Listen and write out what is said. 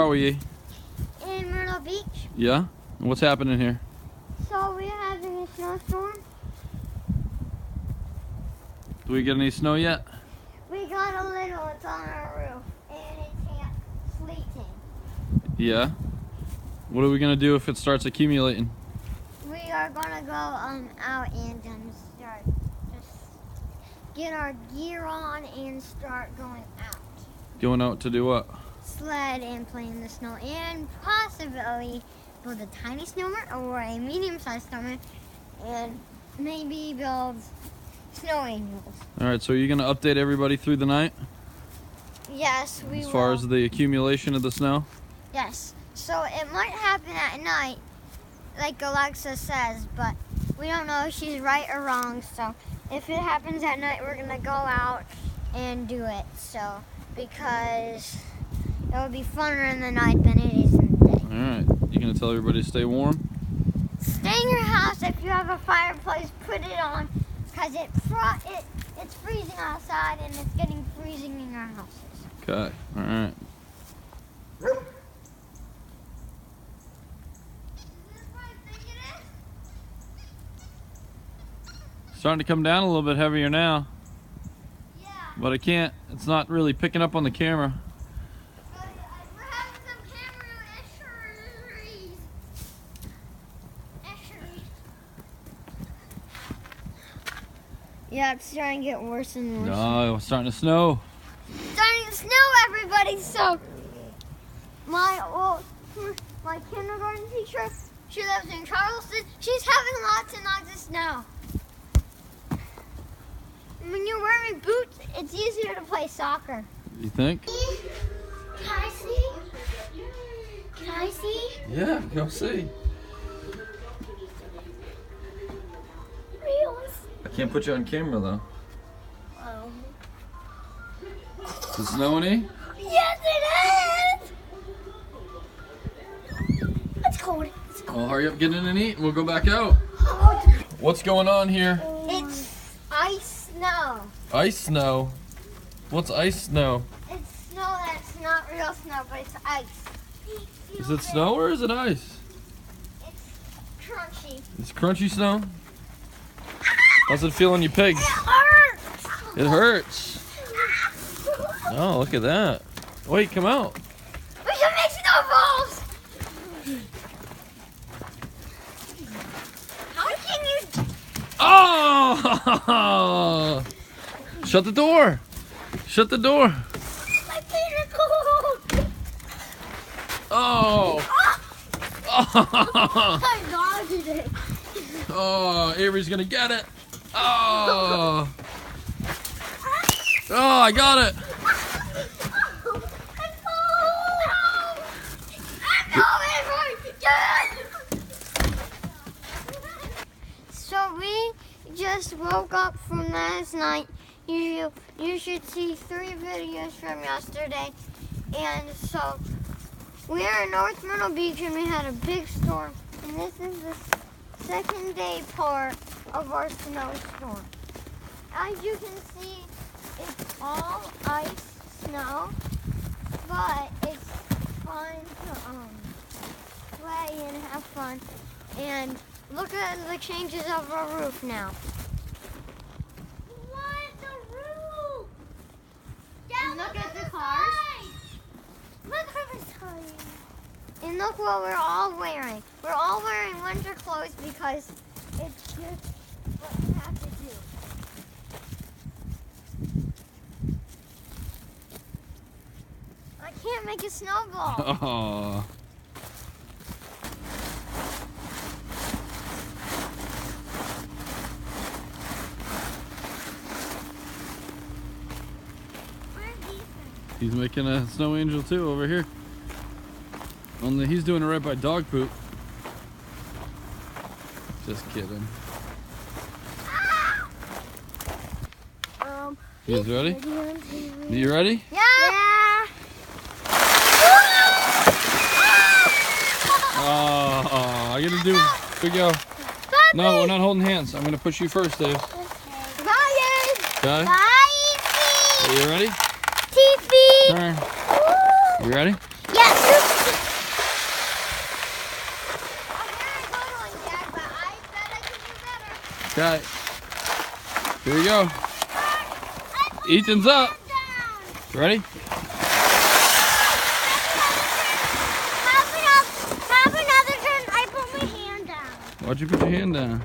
are we? In Myrtle Beach. Yeah? What's happening here? So we're having a snowstorm. Do we get any snow yet? We got a little, it's on our roof, and it's sleeting. Yeah. What are we gonna do if it starts accumulating? We are gonna go out and start, just get our gear on and start going out. Going out to do what? Sled and play in the snow, and possibly build a tiny snowman or a medium-sized snowman, and maybe build snow angels. Alright, so are you gonna update everybody through the night? Yes, we will. As far as the accumulation of the snow? Yes. So it might happen at night, like Alexa says, but we don't know if she's right or wrong. So if it happens at night, we're gonna go out and do it. So because it will be funner in the night than it is in the day. Alright. You gonna tell everybody to stay warm? Stay in your house. If you have a fireplace, put it on, because it's freezing outside and it's getting freezing in our houses. Okay. Alright. Starting to come down a little bit heavier now. Yeah. But I can't, it's not really picking up on the camera. We're having some camera issues. Yeah, it's starting to get worse and worse. No, it's starting to snow. It's starting to snow, everybody. So my kindergarten teacher, she lives in Charleston. She's having lots and lots of snow. When you're wearing boots, it's easier to play soccer. You think? Can I see? Can I see? Yeah, go see. Reels. I can't put you on camera though. Oh. Is it snowing? Yes, it is. It's cold. It's cold. Well, hurry up, get in and eat, and we'll go back out. What's going on here? It's ice snow. Ice snow. What's ice snow? It's snow that's not real snow, but it's ice. Is it snow or is it ice? It's crunchy. It's crunchy snow. How's it feel on your pig? It hurts. It hurts. Oh, look at that. Wait, come out. We can make snowballs. How can you? Oh! Shut the door. Shut the door. My feet are cold. Oh. I dodged it. Oh, Avery's gonna get it. Oh. Oh, I got it. So we just woke up from last night. You should see 3 videos from yesterday. And so we are in North Myrtle Beach and we had a big storm. And this is the second day part of our snowstorm. As you can see, it's all ice snow, but it's fun to play and have fun. And look at the changes of our roof now. What? The roof? Yeah, look at the cars. Look at the cars. And look what we're all wearing. We're all wearing winter clothes because it's just what we have to do. I can't make a snowball. Oh. He's making a snow angel too over here. Only he's doing it right by dog poop. Just kidding. You guys ready? You ready? Yeah. Oh, I gotta do. Here we go. No, we're not holding hands. I'm gonna push you first, Dave. Bye. Okay? Bye. Are you ready? TV. Turn. You ready? Yes. Okay. Here we go. Ethan's up. Ready? Have another turn. I put my hand down. Why'd you put your hand down?